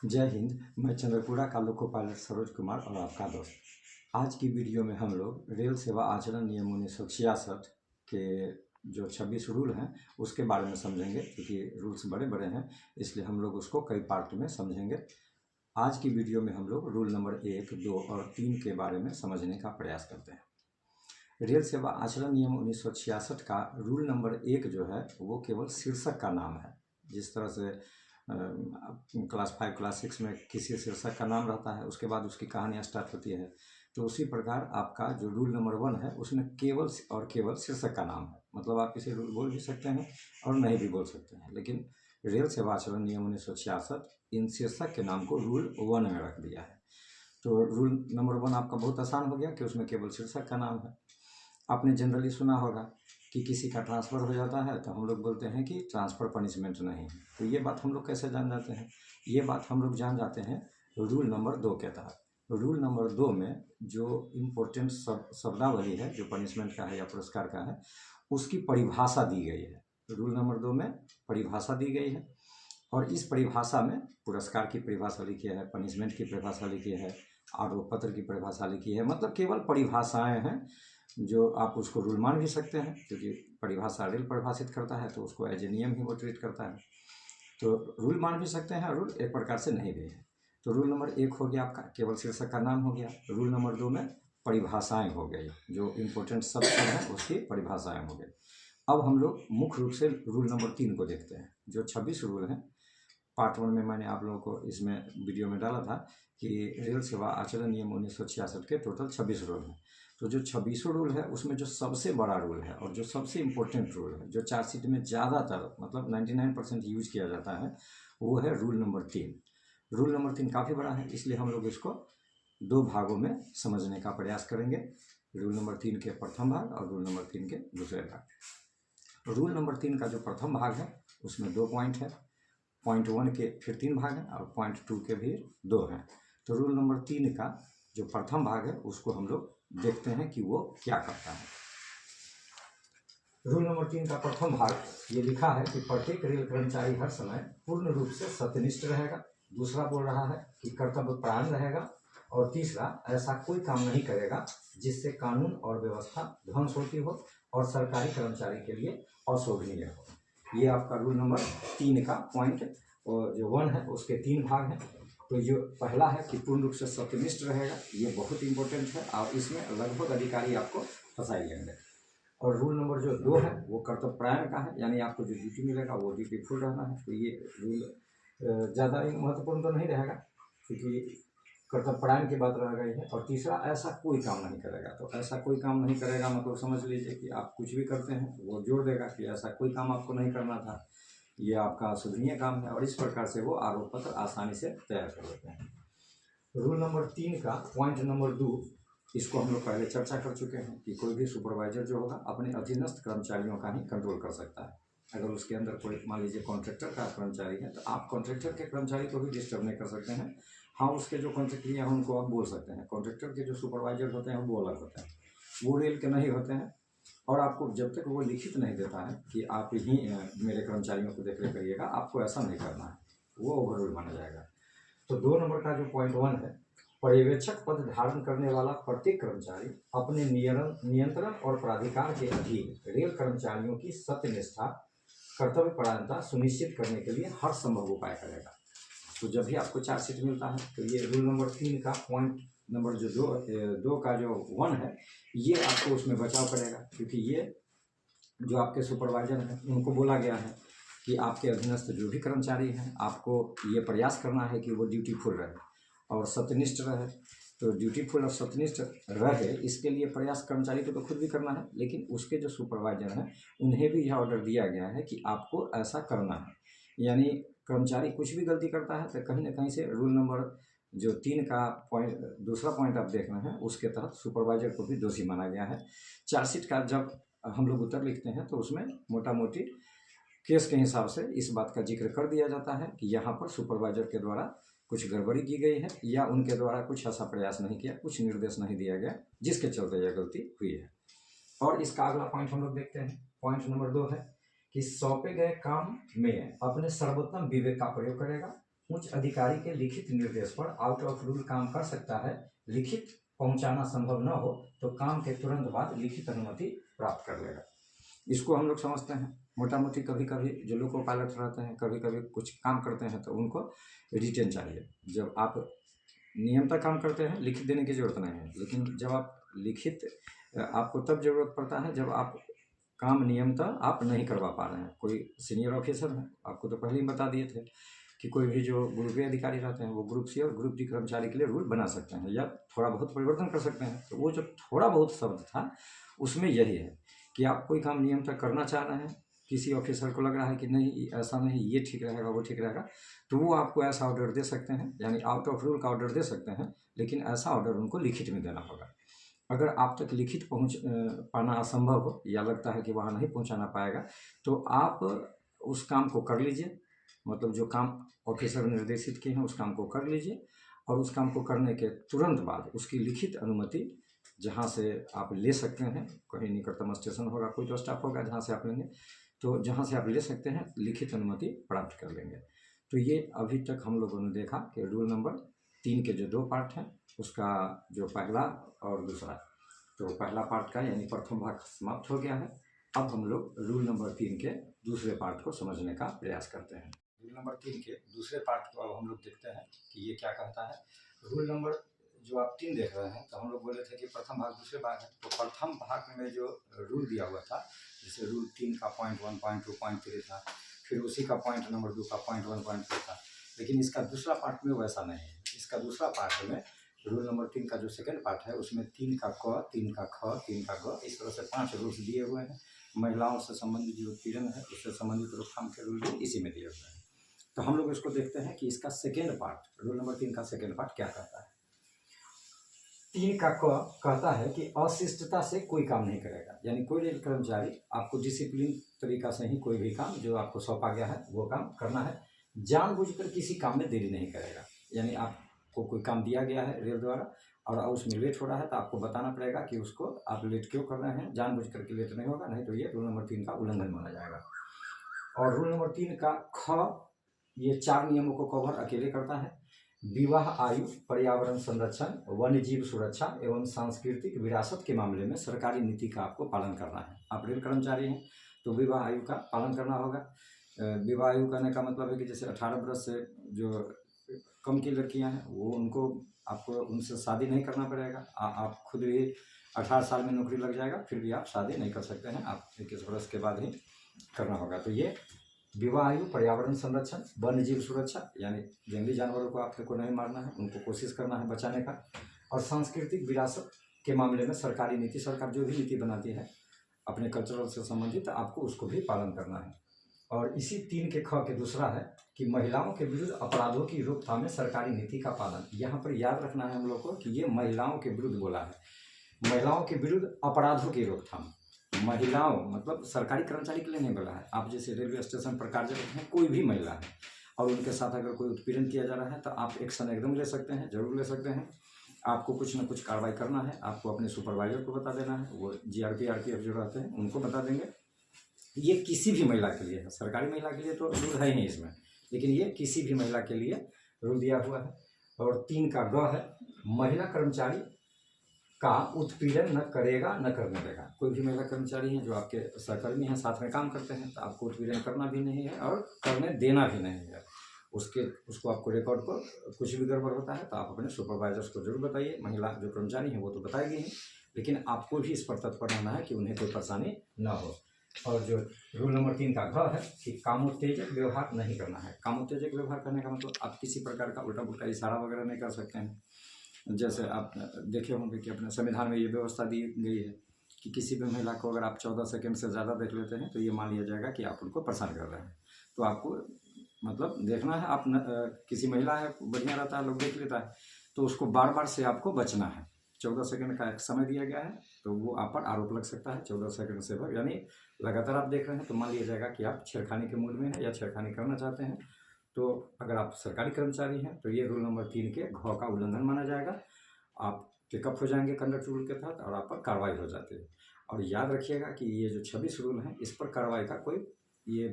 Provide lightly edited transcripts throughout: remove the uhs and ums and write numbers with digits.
जय हिंद। मैं चंद्रपुरा का लोको पायलट सरोज कुमार और आपका दोस्त। आज की वीडियो में हम लोग रेल सेवा आचरण नियम 1966 के जो 26 रूल हैं उसके बारे में समझेंगे, क्योंकि रूल्स बड़े बड़े हैं इसलिए हम लोग उसको कई पार्ट में समझेंगे। आज की वीडियो में हम लोग रूल नंबर 1, 2 और 3 के बारे में समझने का प्रयास करते हैं। रेल सेवा आचरण नियम 1966 का रूल नंबर 1 जो है वो केवल शीर्षक का नाम है। जिस तरह से क्लास 5 क्लास 6 में किसी शीर्षक का नाम रहता है, उसके बाद उसकी कहानियाँ स्टार्ट होती है, तो उसी प्रकार आपका जो रूल नंबर 1 है उसमें केवल और केवल शीर्षक का नाम है। मतलब आप इसे रूल बोल भी सकते हैं और नहीं भी बोल सकते हैं, लेकिन रेल सेवा आचरण नियम 1966 इन शीर्षक के नाम को रूल 1 में रख दिया है। तो रूल नंबर 1 आपका बहुत आसान हो गया कि उसमें केवल शीर्षक का नाम है। आपने जनरली सुना होगा कि किसी का ट्रांसफ़र हो जाता है तो हम लोग बोलते हैं कि ट्रांसफ़र पनिशमेंट नहीं है। तो ये बात हम लोग कैसे जान जाते हैं? ये बात हम लोग जान जाते हैं रूल नंबर 2 के तहत। रूल नंबर 2 में जो इम्पोर्टेंट शब्दावली है, जो पनिशमेंट का है या पुरस्कार का है, उसकी परिभाषा दी गई है। रूल नंबर 2 में परिभाषा दी गई है और इस परिभाषा में पुरस्कार की परिभाषा लिखी है, पनिशमेंट की परिभाषा लिखी है, आरोप पत्र की परिभाषा लिखी है। मतलब केवल परिभाषाएं हैं जो आप उसको रूल मान भी सकते हैं, क्योंकि परिभाषा रेल परिभाषित करता है तो उसको एज ए नियम ही वो ट्रीट करता है। तो रूल मान भी सकते हैं, रूल एक प्रकार से नहीं भी है। तो रूल नंबर 1 हो गया आपका केवल शीर्षक का नाम हो गया। रूल नंबर 2 में परिभाषाएं हो गई, जो इम्पोर्टेंट शब्द हैं उसकी परिभाषाएं हो गई। अब हम लोग मुख्य रूप से रूल नंबर 3 को देखते हैं। जो 26 रूल हैं, पार्ट 1 में मैंने आप लोगों को इसमें वीडियो में डाला था कि रेल सेवा आचरण नियम 1966 के टोटल 26 रूल हैं। तो जो 26 रूल है उसमें जो सबसे बड़ा रूल है और जो सबसे इम्पोर्टेंट रूल है, जो चार्जशीट में ज़्यादातर मतलब 99% यूज किया जाता है, वो है रूल नंबर 3। रूल नंबर 3 काफ़ी बड़ा है, इसलिए हम लोग इसको 2 भागों में समझने का प्रयास करेंगे। रूल नंबर 3 के प्रथम भाग और रूल नंबर 3 के दूसरे भाग। रूल नंबर 3 का जो प्रथम भाग है उसमें 2 पॉइंट है। पॉइंट 1 के फिर 3 भाग हैं और पॉइंट 2 के भी 2 हैं। तो रूल नंबर 3 का जो प्रथम भाग है उसको हम लोग देखते हैं कि वो क्या करता है। रूल नंबर 3 का प्रथम भाग ये लिखा है कि प्रत्येक रेल कर्मचारी हर समय पूर्ण रूप से सत्यनिष्ठ रहेगा। दूसरा बोल रहा है कि कर्तव्यपरायण रहेगा। और तीसरा, ऐसा कोई काम नहीं करेगा जिससे कानून और व्यवस्था ध्वंस होती हो और सरकारी कर्मचारी के लिए अशोभनीय हो। ये आपका रूल नंबर 3 का पॉइंट और जो 1 है उसके 3 भाग हैं। तो जो पहला है कि पूर्ण रूप से सत्यनिष्ठ रहेगा, ये बहुत इंपॉर्टेंट है और इसमें लगभग अधिकारी आपको फंसाई लेंगे। और रूल नंबर जो 2 है वो कर्तव्यपरायण का है, यानी आपको जो ड्यूटी मिलेगा वो ड्यूटीफुल रहना है। तो ये रूल ज़्यादा महत्वपूर्ण तो नहीं रहेगा, क्योंकि कर्तव्यपरायण की बात रह गई है। और तीसरा, ऐसा कोई काम नहीं करेगा। तो ऐसा कोई काम नहीं करेगा मतलब समझ लीजिए कि आप कुछ भी करते हैं वो जोड़ देगा कि ऐसा कोई काम आपको नहीं करना था, ये आपका अशोभनीय काम है, और इस प्रकार से वो आरोप पत्र आसानी से तैयार कर लेते हैं। रूल नंबर 3 का पॉइंट नंबर 2, इसको हम लोग पहले चर्चा कर चुके हैं कि कोई भी सुपरवाइजर जो होगा अपने अधीनस्थ कर्मचारियों का ही कंट्रोल कर सकता है। अगर उसके अंदर कोई मान लीजिए कॉन्ट्रैक्टर का कर्मचारी है तो आप कॉन्ट्रैक्टर के कर्मचारी को भी डिस्टर्ब नहीं कर सकते हैं। हाँ, उसके जो कॉन्ट्रैक्टर हैं उनको आप बोल सकते हैं। कॉन्ट्रैक्टर के जो सुपरवाइजर होते हैं वो अलग होते हैं, वो रेल के नहीं होते हैं। और आपको जब तक वो लिखित नहीं देता है कि आप ही मेरे कर्मचारियों को देख रेख करिएगा, आपको ऐसा नहीं करना है, वो ओवर रूल माना जाएगा। तो 2 नंबर का जो पॉइंट 1 है, पर्यवेक्षक पद धारण करने वाला प्रत्येक कर्मचारी अपने नियंत्रण और प्राधिकार के अधीन रेल कर्मचारियों की सत्यनिष्ठा, कर्तव्यपरायणता सुनिश्चित करने के लिए हर संभव उपाय करेगा। तो जब भी आपको चार्जशीट मिलता है तो ये रूल नंबर 3 का पॉइंट नंबर जो 2 का जो 1 है, ये आपको उसमें बचाव करेगा, क्योंकि ये जो आपके सुपरवाइजर हैं उनको बोला गया है कि आपके अधीनस्थ जो भी कर्मचारी हैं आपको ये प्रयास करना है कि वो ड्यूटीफुल रहे और सत्यनिष्ठ रहे। तो ड्यूटीफुल और सत्यनिष्ठ रहे, इसके लिए प्रयास कर्मचारी को तो खुद भी करना है, लेकिन उसके जो सुपरवाइजर हैं उन्हें भी यह ऑर्डर दिया गया है कि आपको ऐसा करना है। यानी कर्मचारी कुछ भी गलती करता है तो कहीं ना कहीं से रूल नंबर जो 3 का पॉइंट, दूसरा पॉइंट आप देख रहे हैं, उसके तहत सुपरवाइजर को भी दोषी माना गया है। चार्जशीट का जब हम लोग उत्तर लिखते हैं तो उसमें मोटा मोटी केस के हिसाब से इस बात का जिक्र कर दिया जाता है कि यहाँ पर सुपरवाइजर के द्वारा कुछ गड़बड़ी की गई है या उनके द्वारा कुछ ऐसा प्रयास नहीं किया, कुछ निर्देश नहीं दिया गया जिसके चलते यह गलती हुई है। और इसका अगला पॉइंट हम लोग देखते हैं। पॉइंट नंबर 2 है कि सौंपे गए काम में अपने सर्वोत्तम विवेक का प्रयोग करेगा, उच्च अधिकारी के लिखित निर्देश पर आउट ऑफ रूल काम कर सकता है। लिखित पहुंचाना संभव न हो तो काम के तुरंत बाद लिखित अनुमति प्राप्त कर लेगा। इसको हम लोग समझते हैं मोटा मोटी। कभी कभी जो लोको पायलट रहते हैं, कभी कभी कुछ काम करते हैं तो उनको रिटेन चाहिए। जब आप नियमतः काम करते हैं लिखित देने की जरूरत नहीं है, लेकिन जब आप लिखित आपको तब जरूरत पड़ता है जब आप काम नियमतः आप नहीं करवा पा रहे हैं। कोई सीनियर ऑफिसर है, आपको तो पहले ही बता दिए थे कि कोई भी जो ग्रुप ए अधिकारी रहते हैं वो ग्रुप सी और ग्रुप डी कर्मचारी के लिए रूल बना सकते हैं या थोड़ा बहुत परिवर्तन कर सकते हैं। तो वो जो थोड़ा बहुत शब्द था उसमें यही है कि आप कोई काम नियमतः करना चाह रहे हैं, किसी ऑफिसर को लग रहा है कि नहीं ऐसा नहीं, ये ठीक रहेगा वो ठीक रहेगा, तो वो आपको ऐसा ऑर्डर दे सकते हैं, यानी आउट ऑफ रूल का ऑर्डर दे सकते हैं, लेकिन ऐसा ऑर्डर उनको लिखित में देना होगा। अगर आप तक लिखित पहुँच पाना असंभव हो या लगता है कि वहाँ नहीं पहुँचाना पाएगा तो आप उस काम को कर लीजिए। मतलब जो काम ऑफिसर निर्देशित किए हैं उस काम को कर लीजिए और उस काम को करने के तुरंत बाद उसकी लिखित अनुमति जहाँ से आप ले सकते हैं, कहीं निकटतम स्टेशन होगा, कोई तो स्टाफ होगा जहाँ से आप लेंगे, तो जहाँ से आप ले सकते हैं लिखित अनुमति प्राप्त कर लेंगे। तो ये अभी तक हम लोगों ने देखा कि रूल नंबर 3 के जो 2 पार्ट हैं उसका जो पहला और दूसरा, तो पहला पार्ट का यानी प्रथम भाग समाप्त हो गया है। अब हम लोग रूल नंबर 3 के दूसरे पार्ट को समझने का प्रयास करते हैं। रूल नंबर 3 के दूसरे पार्ट को अब हम लोग देखते हैं कि ये क्या कहता है। रूल नंबर जो आप 3 देख रहे हैं, तो हम लोग बोले थे कि प्रथम भाग दूसरे भाग है, तो प्रथम भाग में जो रूल दिया हुआ था, जैसे रूल 3 का पॉइंट 1, पॉइंट 2, पॉइंट 3 था, फिर उसी का पॉइंट नंबर 2 का पॉइंट 1, पॉइंट 2 था, लेकिन इसका दूसरा पार्ट में वैसा नहीं है। इसका दूसरा पार्ट में रूल नंबर 3 का जो सेकंड पार्ट है उसमें 3 का क, 3 का ख, 3 का ग, इस तरह से 5 रूल्स दिए हुए हैं। महिलाओं से संबंधित जो उत्पीड़न है उससे संबंधित रोकथाम के रूल भी इसी में दिए हुए हैं। तो हम लोग इसको देखते हैं कि इसका सेकेंड पार्ट, रूल नंबर 3 का सेकेंड पार्ट क्या कहता है। 3 का क कहता है कि अशिष्टता से कोई काम नहीं करेगा, यानी कोई रेल कर्मचारी आपको डिसिप्लिन तरीका से ही कोई भी काम जो आपको सौंपा गया है वो काम करना है, जानबूझकर किसी काम में देरी नहीं करेगा। यानी आपको कोई काम दिया गया है रेल द्वारा और उसमें लेट हो रहा है तो आपको बताना पड़ेगा कि उसको आप लेट क्यों कर रहे हैं, जानबूझकर के लेट नहीं होगा, नहीं तो ये रूल नंबर 3 का उल्लंघन माना जाएगा। और रूल नंबर 3 का ख ये 4 नियमों को कवर अकेले करता है। विवाह आयु, पर्यावरण संरक्षण, वन्य जीव सुरक्षा एवं सांस्कृतिक विरासत के मामले में सरकारी नीति का आपको पालन करना है। आप रेल कर्मचारी हैं तो विवाह आयु का पालन करना होगा। विवाह आयु कहने का मतलब है कि जैसे 18 वर्ष से जो कम की लड़कियां हैं वो उनको आपको उनसे शादी नहीं करना पड़ेगा। आप खुद भी 18 साल में नौकरी लग जाएगा फिर भी आप शादी नहीं कर सकते हैं, आप 21 वर्ष के बाद ही करना होगा। तो ये विवाह आयु, पर्यावरण संरक्षण, वन्य जीव सुरक्षा यानी जंगली जानवरों को आपको नहीं मारना है, उनको कोशिश करना है बचाने का, और सांस्कृतिक विरासत के मामले में सरकारी नीति, सरकार जो भी नीति बनाती है अपने कल्चरल से संबंधित आपको उसको भी पालन करना है। और इसी 3 के ख के दूसरा है कि महिलाओं के विरुद्ध अपराधों की रोकथाम में सरकारी नीति का पालन। यहाँ पर याद रखना है हम लोग को कि ये महिलाओं के विरुद्ध बोला है, महिलाओं के विरुद्ध अपराधों की रोकथाम। महिलाओं मतलब सरकारी कर्मचारी के लिए नहीं बोला है। आप जैसे रेलवे स्टेशन पर कार्यरत हैं, कोई भी महिला है और उनके साथ अगर कोई उत्पीड़न किया जा रहा है तो आप एक्शन एकदम ले सकते हैं, जरूर ले सकते हैं। आपको कुछ ना कुछ कार्रवाई करना है, आपको अपने सुपरवाइजर को बता देना है, वो जीआरपी आरपीएफ जो रहते हैं उनको बता देंगे। ये किसी भी महिला के लिए है, सरकारी महिला के लिए तो रूल है ही इसमें, लेकिन ये किसी भी महिला के लिए रूल दिया हुआ है। और 3 का ग है, महिला कर्मचारी का उत्पीड़न न करेगा न करने देगा। कोई भी महिला कर्मचारी हैं जो आपके सहकर्मी हैं, साथ में काम करते हैं, तो आपको उत्पीड़न करना भी नहीं है और करने देना भी नहीं है। उसको आपको रिकॉर्ड पर कुछ भी गड़बड़ होता है तो आप अपने सुपरवाइजर्स को जरूर बताइए। महिला जो कर्मचारी हैं वो तो बताएगी ही, लेकिन आपको भी इस पर तत्पर रहना है कि उन्हें कोई परेशानी न हो। और जो रूल नंबर 3 का घ है कि कामोत्तेजक व्यवहार नहीं करना है। कामोत्तेजक व्यवहार करने का मतलब आप किसी प्रकार का उल्टा पुल्टा इशारा वगैरह नहीं कर सकते हैं। जैसे आप देखे होंगे कि अपने संविधान में ये व्यवस्था दी गई है कि किसी भी महिला को अगर आप 14 सेकंड से ज़्यादा देख लेते हैं तो ये मान लिया जाएगा कि आप उनको परेशान कर रहे हैं। तो आपको मतलब देखना है, आप किसी महिला है बढ़िया रहता है, लोग देख लेता है, तो उसको बार बार से आपको बचना है। 14 सेकंड का एक समय दिया गया है तो वो आप पर आरोप लग सकता है 14 सेकंड से भर, यानी लगातार आप देख रहे हैं तो मान लिया जाएगा कि आप छेड़खानी के मूड में हैं या छेड़खानी करना चाहते हैं। तो अगर आप सरकारी कर्मचारी हैं तो ये रूल नंबर 3 के घ का उल्लंघन माना जाएगा। आप टेकअप हो जाएंगे कंडक्ट रूल के तहत और आप पर कार्रवाई हो जाती है। और याद रखिएगा कि ये जो 26 रूल हैं इस पर कार्रवाई का कोई ये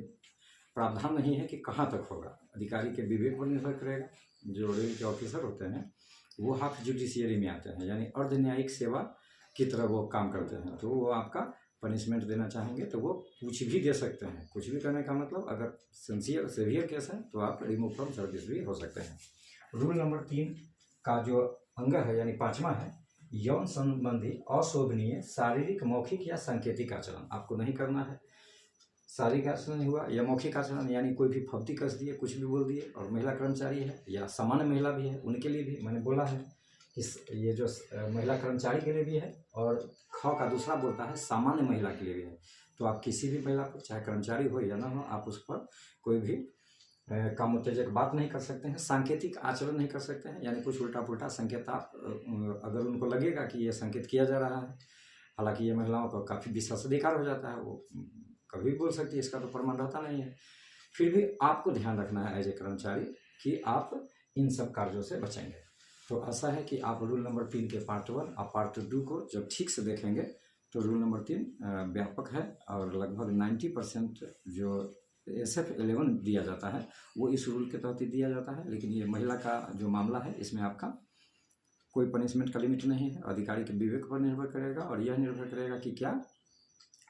प्रावधान नहीं है कि कहाँ तक होगा। अधिकारी के विवेक पर निर्भर करेगा। जो रेल के ऑफिसर होते हैं वो हाफ जुडिशियरी में आते हैं, यानी अर्ध न्यायिक सेवा की तरह वो काम करते हैं। तो वो आपका पनिशमेंट देना चाहेंगे तो वो कुछ भी दे सकते हैं। कुछ भी करने का मतलब, अगर सीवियर केस है तो आप रिमूव फ्रॉम सर्विस भी हो सकते हैं। रूल नंबर 3 का जो अंग है यानी 5वां है, यौन संबंधी अशोभनीय शारीरिक, मौखिक या सांकेतिक आचरण आपको नहीं करना है। शारीरिक आचरण हुआ या मौखिक आचरण, यानी कोई भी फब्ती कस दिए, कुछ भी बोल दिए, और महिला कर्मचारी है या सामान्य महिला भी है उनके लिए भी मैंने बोला है कि ये जो महिला कर्मचारी के लिए भी है, और ख का दूसरा बोलता है सामान्य महिला के लिए भी है। तो आप किसी भी महिला को, चाहे कर्मचारी हो या ना हो, आप उस पर कोई भी काम उत्तेजक बात नहीं कर सकते हैं। सांकेतिक आचरण नहीं कर सकते हैं, यानी कुछ उल्टा पुल्टा संकेत आप अगर उनको लगेगा कि ये संकेत किया जा रहा है, हालांकि ये महिलाओं का काफ़ी विशेषाधिकार हो जाता है, वो कभी बोल सकती है, इसका तो प्रमाण रहता नहीं है, फिर भी आपको ध्यान रखना है एज ए कर्मचारी कि आप इन सब कार्यों से बचेंगे। तो ऐसा है कि आप रूल नंबर 3 के पार्ट 1 और पार्ट 2 को जब ठीक से देखेंगे तो रूल नंबर 3 व्यापक है, और लगभग 90% जो SF 11 दिया जाता है वो इस रूल के तहत ही दिया जाता है। लेकिन ये महिला का जो मामला है इसमें आपका कोई पनिशमेंट का लिमिट नहीं है, अधिकारी के विवेक पर निर्भर करेगा, और यह निर्भर करेगा कि क्या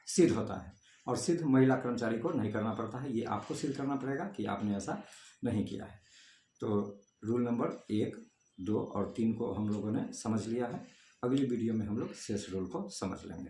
सिद्ध होता है। और सिद्ध महिला कर्मचारी को नहीं करना पड़ता है, ये आपको सिद्ध करना पड़ेगा कि आपने ऐसा नहीं किया है। तो रूल नंबर 1, 2 और 3 को हम लोगों ने समझ लिया है। अगली वीडियो में हम लोग शेष रूल को समझ लेंगे।